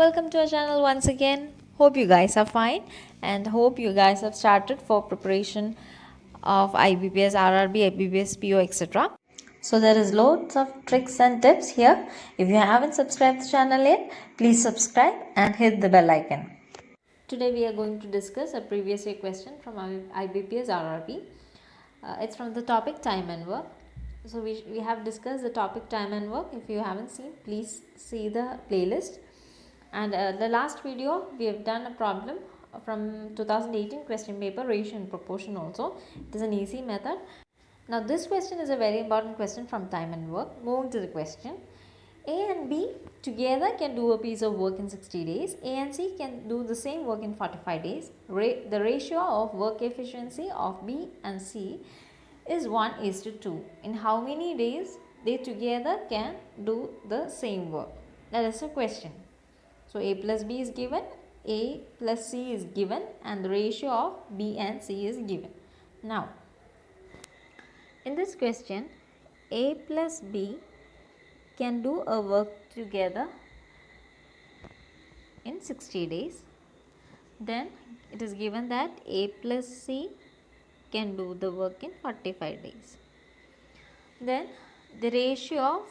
welcome to our channel once again. Hope you guys are fine and hope you guys have started for preparation of IBPS RRB, IBPS PO, etc. So there is loads of tricks and tips here. If you haven't subscribed to the channel yet, please subscribe and hit the bell icon. Today we are going to discuss a previous year question from IBPS RRB. It's from the topic time and work. So we have discussed the topic time and work. If you haven't seen, please see the playlist. And the last video we have done a problem from 2018 question paper, ratio and proportion also. It is an easy method. Now this question is a very important question from time and work. Moving to the question. A and B together can do a piece of work in 60 days. A and C can do the same work in 45 days. The ratio of work efficiency of B and C is 1:2. In how many days they together can do the same work? That is the question. So A plus B is given, A plus C is given, and the ratio of B and C is given. Now, in this question, A plus B can do a work together in 60 days. Then it is given that A plus C can do the work in 45 days. Then the ratio of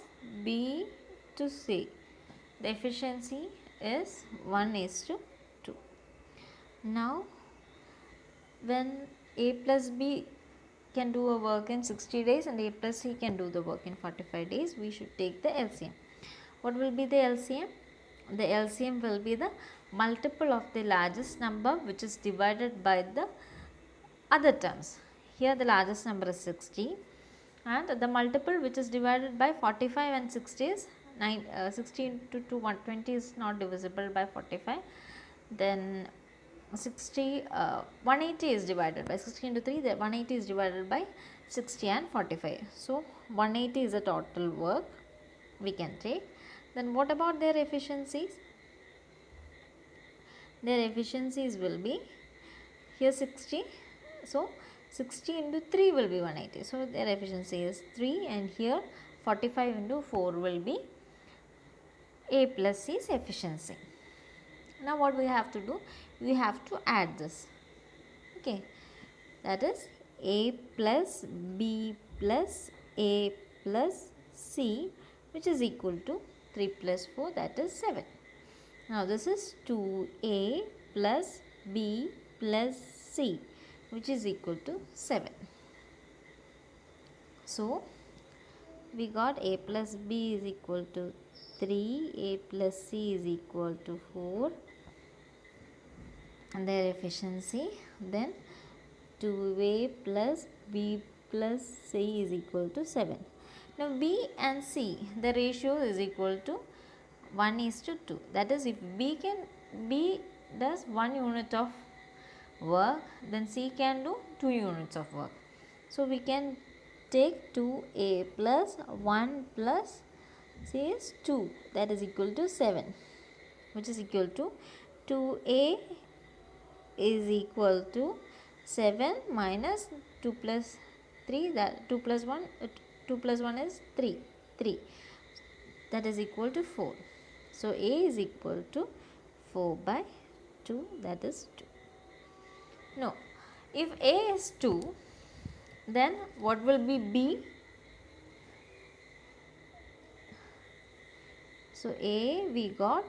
B to C, the efficiency is 1:2. Now when A plus B can do a work in 60 days and A plus C can do the work in 45 days, we should take the LCM. What will be the LCM? The LCM will be the multiple of the largest number which is divided by the other terms. Here the largest number is 60 and the multiple which is divided by 45 and 60 is 60 into 2, 120 is not divisible by 45. Then 180 is divided by 60 into 3, the 180 is divided by 60 and 45. So 180 is the total work we can take. Then what about their efficiencies? Their efficiencies will be here 60. So 60 into 3 will be 180. So their efficiency is 3, and here 45 into 4 will be A plus C's efficiency. Now what we have to do? We have to add this. Okay. That is A plus B plus A plus C, which is equal to 3 plus 4, that is 7. Now this is 2A plus B plus C, which is equal to 7. So we got A plus B is equal to 3, A plus C is equal to 4, and their efficiency. Then 2A plus B plus C is equal to 7. Now B and C, the ratio is equal to 1:2. That is, if B does 1 unit of work, then C can do 2 units of work. So we can take 2A plus 1 plus C is 2, that is equal to 7, which is equal to 2A is equal to 7 minus 2 plus 3, that 2 plus 1 is 3, that is equal to 4. So A is equal to 4 by 2, that is 2. No, if A is 2, then what will be B? So A we got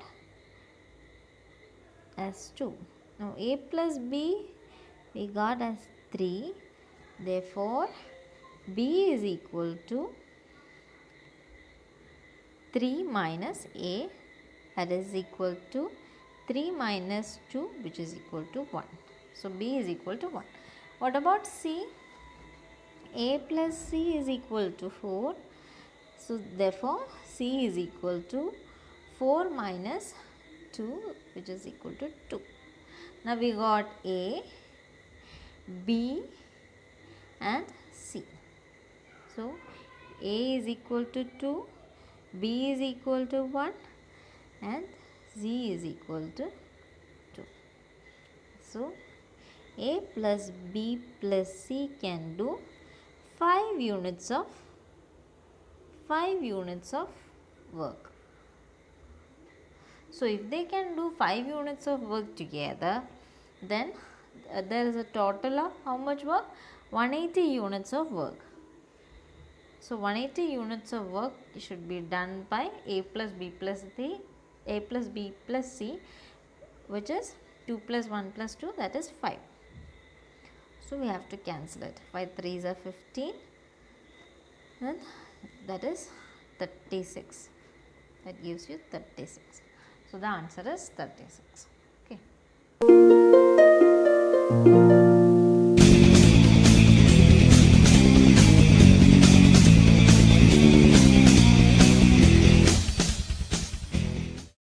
as 2. Now A plus B we got as 3. Therefore B is equal to 3 minus A, that is equal to 3 minus 2, which is equal to 1. So B is equal to 1. What about C? A plus C is equal to 4. So therefore C is equal to 4 minus 2, which is equal to 2. Now we got A, B and C. So A is equal to 2, B is equal to 1 and C is equal to 2. So A plus B plus C can do 5 units of work. So if they can do 5 units of work together, then there is a total of how much work? 180 units of work. So 180 units of work should be done by A plus B plus C, which is 2 plus 1 plus 2, that is 5. So we have to cancel it. 5 3s are 15, and that is 36. That gives you 36. So the answer is 36. Okay.